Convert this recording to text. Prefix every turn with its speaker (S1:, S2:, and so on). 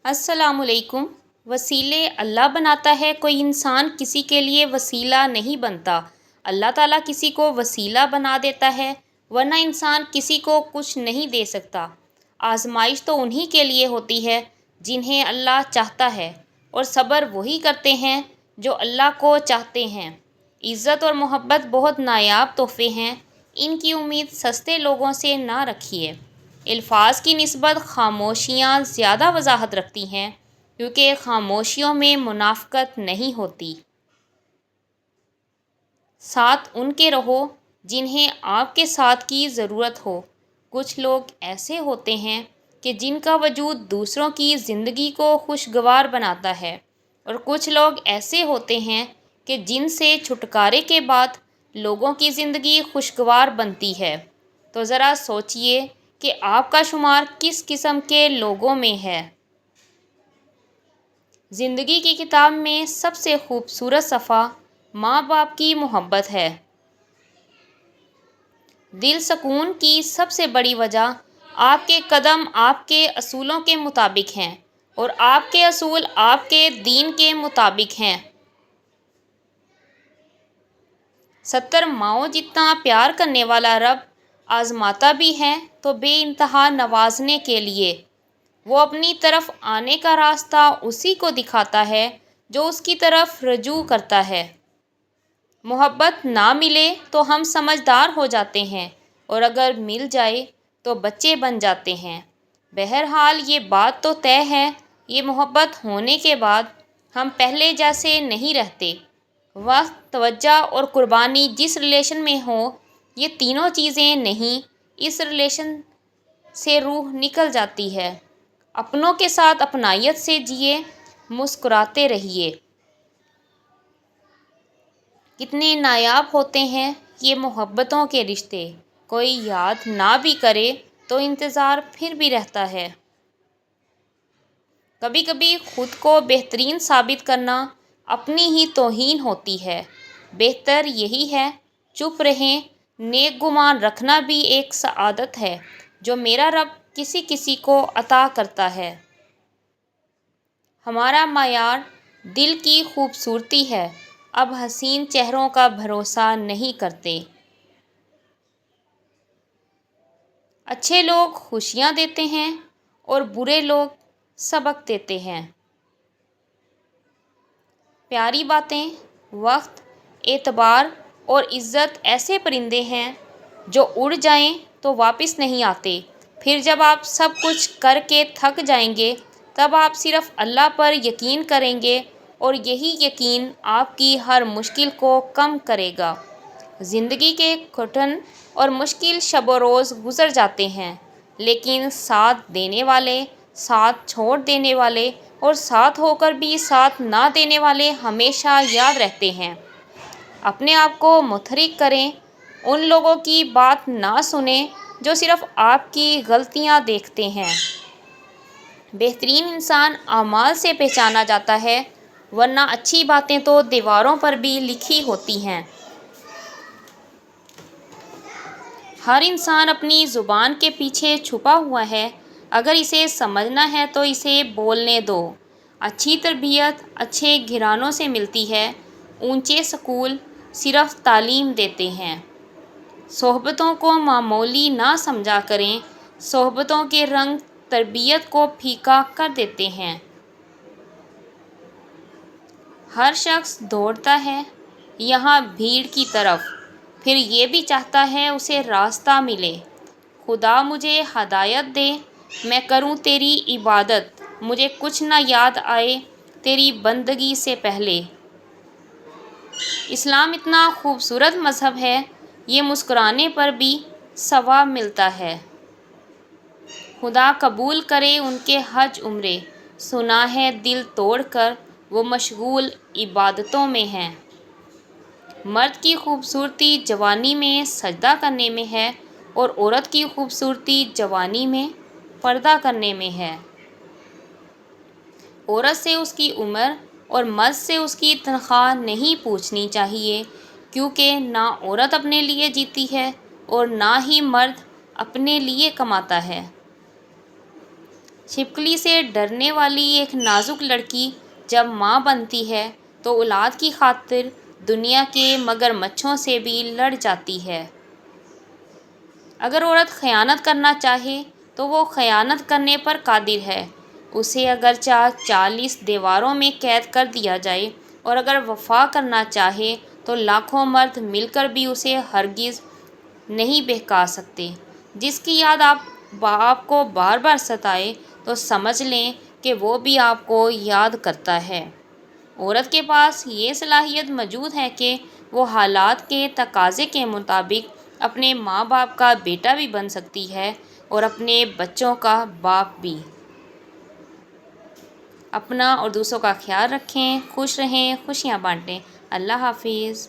S1: السلام علیکم۔ وسیلے اللہ بناتا ہے، کوئی انسان کسی کے لیے وسیلہ نہیں بنتا۔ اللہ تعالیٰ کسی کو وسیلہ بنا دیتا ہے، ورنہ انسان کسی کو کچھ نہیں دے سکتا۔ آزمائش تو انہی کے لیے ہوتی ہے جنہیں اللہ چاہتا ہے، اور صبر وہی کرتے ہیں جو اللہ کو چاہتے ہیں۔ عزت اور محبت بہت نایاب تحفے ہیں، ان کی امید سستے لوگوں سے نہ رکھیے۔ الفاظ کی نسبت خاموشیاں زیادہ وضاحت رکھتی ہیں، کیونکہ خاموشیوں میں منافقت نہیں ہوتی۔ ساتھ ان کے رہو جنہیں آپ کے ساتھ کی ضرورت ہو۔ کچھ لوگ ایسے ہوتے ہیں کہ جن کا وجود دوسروں کی زندگی کو خوشگوار بناتا ہے، اور کچھ لوگ ایسے ہوتے ہیں کہ جن سے چھٹکارے کے بعد لوگوں کی زندگی خوشگوار بنتی ہے۔ تو ذرا سوچئے کہ آپ کا شمار کس قسم کے لوگوں میں ہے۔ زندگی کی کتاب میں سب سے خوبصورت صفحہ ماں باپ کی محبت ہے۔ دل سکون کی سب سے بڑی وجہ آپ کے قدم آپ کے اصولوں کے مطابق ہیں، اور آپ کے اصول آپ کے دین کے مطابق ہیں۔ 70 ماؤں جتنا پیار کرنے والا رب آزماتا بھی ہے تو بے انتہا نوازنے کے لیے۔ وہ اپنی طرف آنے کا راستہ اسی کو دکھاتا ہے جو اس کی طرف رجوع کرتا ہے۔ محبت نہ ملے تو ہم سمجھدار ہو جاتے ہیں، اور اگر مل جائے تو بچے بن جاتے ہیں۔ بہرحال یہ بات تو طے ہے، یہ محبت ہونے کے بعد ہم پہلے جیسے نہیں رہتے۔ وقت، توجہ اور قربانی جس ریلیشن میں ہو، یہ تینوں چیزیں نہیں، اس ریلیشن سے روح نکل جاتی ہے۔ اپنوں کے ساتھ اپنائیت سے جیے، مسکراتے رہیے۔ کتنے نایاب ہوتے ہیں یہ محبتوں کے رشتے، کوئی یاد نہ بھی کرے تو انتظار پھر بھی رہتا ہے۔ کبھی کبھی خود کو بہترین ثابت کرنا اپنی ہی توہین ہوتی ہے۔ بہتر یہی ہے چپ رہیں۔ نیک گمان رکھنا بھی ایک سعادت ہے جو میرا رب کسی کسی کو عطا کرتا ہے۔ ہمارا معیار دل کی خوبصورتی ہے، اب حسین چہروں کا بھروسہ نہیں کرتے۔ اچھے لوگ خوشیاں دیتے ہیں اور برے لوگ سبق دیتے ہیں۔ پیاری باتیں، وقت، اعتبار اور عزت ایسے پرندے ہیں جو اڑ جائیں تو واپس نہیں آتے۔ پھر جب آپ سب کچھ کر کے تھک جائیں گے، تب آپ صرف اللہ پر یقین کریں گے، اور یہی یقین آپ کی ہر مشکل کو کم کرے گا۔ زندگی کے کٹھن اور مشکل شب و روز گزر جاتے ہیں، لیکن ساتھ دینے والے، ساتھ چھوڑ دینے والے اور ساتھ ہو کر بھی ساتھ نہ دینے والے ہمیشہ یاد رہتے ہیں۔ اپنے آپ کو متحرک کریں، ان لوگوں کی بات نہ سنیں جو صرف آپ کی غلطیاں دیکھتے ہیں۔ بہترین انسان اعمال سے پہچانا جاتا ہے، ورنہ اچھی باتیں تو دیواروں پر بھی لکھی ہوتی ہیں۔ ہر انسان اپنی زبان کے پیچھے چھپا ہوا ہے، اگر اسے سمجھنا ہے تو اسے بولنے دو۔ اچھی تربیت اچھے گھرانوں سے ملتی ہے، اونچے اسکول صرف تعلیم دیتے ہیں۔ صحبتوں کو معمولی نہ سمجھا کریں، صحبتوں کے رنگ تربیت کو پھیکا کر دیتے ہیں۔ ہر شخص دوڑتا ہے یہاں بھیڑ کی طرف، پھر یہ بھی چاہتا ہے اسے راستہ ملے۔ خدا مجھے ہدایت دے، میں کروں تیری عبادت، مجھے کچھ نہ یاد آئے تیری بندگی سے پہلے۔ اسلام اتنا خوبصورت مذہب ہے، یہ مسکرانے پر بھی ثواب ملتا ہے۔ خدا قبول کرے ان کے حج عمرے، سنا ہے دل توڑ کر وہ مشغول عبادتوں میں ہیں۔ مرد کی خوبصورتی جوانی میں سجدہ کرنے میں ہے، اور عورت کی خوبصورتی جوانی میں پردہ کرنے میں ہے۔ عورت سے اس کی عمر اور مرد سے اس کی تنخواہ نہیں پوچھنی چاہیے، کیونکہ نہ عورت اپنے لیے جیتی ہے اور نہ ہی مرد اپنے لیے کماتا ہے۔ چھپکلی سے ڈرنے والی ایک نازک لڑکی جب ماں بنتی ہے تو اولاد کی خاطر دنیا کے مگرمچھوں سے بھی لڑ جاتی ہے۔ اگر عورت خیانت کرنا چاہے تو وہ خیانت کرنے پر قادر ہے۔ اسے اگرچہ 40 دیواروں میں قید کر دیا جائے اور اگر وفا کرنا چاہے تو لاکھوں مرد مل کر بھی اسے ہرگز نہیں بہکا سکتے۔ جس کی یاد آپ کو بار بار ستائے تو سمجھ لیں کہ وہ بھی آپ کو یاد کرتا ہے۔ عورت کے پاس یہ صلاحیت موجود ہے کہ وہ حالات کے تقاضے کے مطابق اپنے ماں باپ کا بیٹا بھی بن سکتی ہے اور اپنے بچوں کا باپ بھی۔ اپنا اور دوسروں کا خیال رکھیں، خوش رہیں، خوشیاں بانٹیں۔ اللہ حافظ۔